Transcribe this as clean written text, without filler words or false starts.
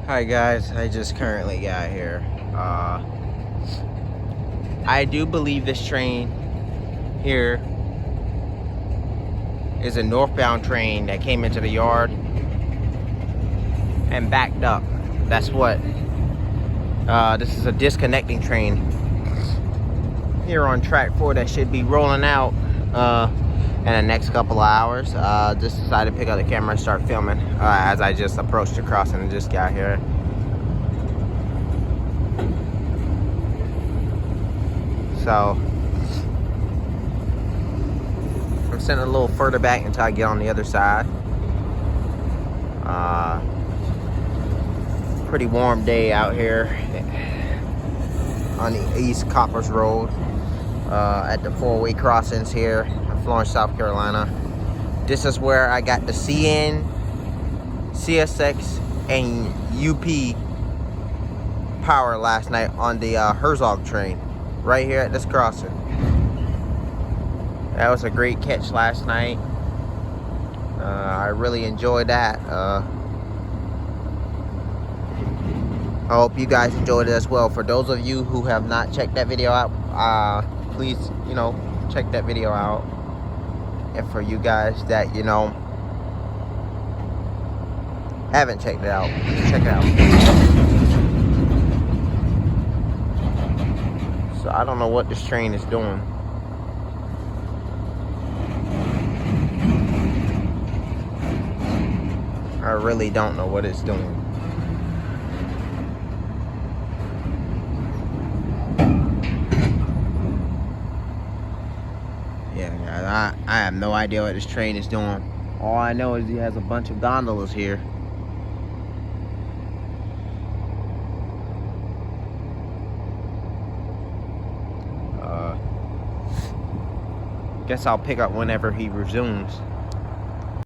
Hi guys, I just currently got here. I do believe this train here is a northbound train that came into the yard and backed up. That's what, this is a disconnecting train here on track 4 that should be rolling out in the next couple of hours. Just decided to pick up the camera and start filming as I just approached the crossing and just got here. So I'm sitting a little further back until I get on the other side. Pretty warm day out here on the East Coppers Road at the four-way crossings here in Florence, South Carolina. This is where I got the CN, CSX, and UP power last night on the Herzog train. Right here at this crossing. That was a great catch last night. I really enjoyed that. I hope you guys enjoyed it as well. For those of you who have not checked that video out, please, check that video out. And for you guys that, haven't checked it out, please check it out. So I don't know what this train is doing. I really don't know what it's doing. Yeah, I have no idea what this train is doing. All I know is he has a bunch of gondolas here. Guess I'll pick up whenever he resumes.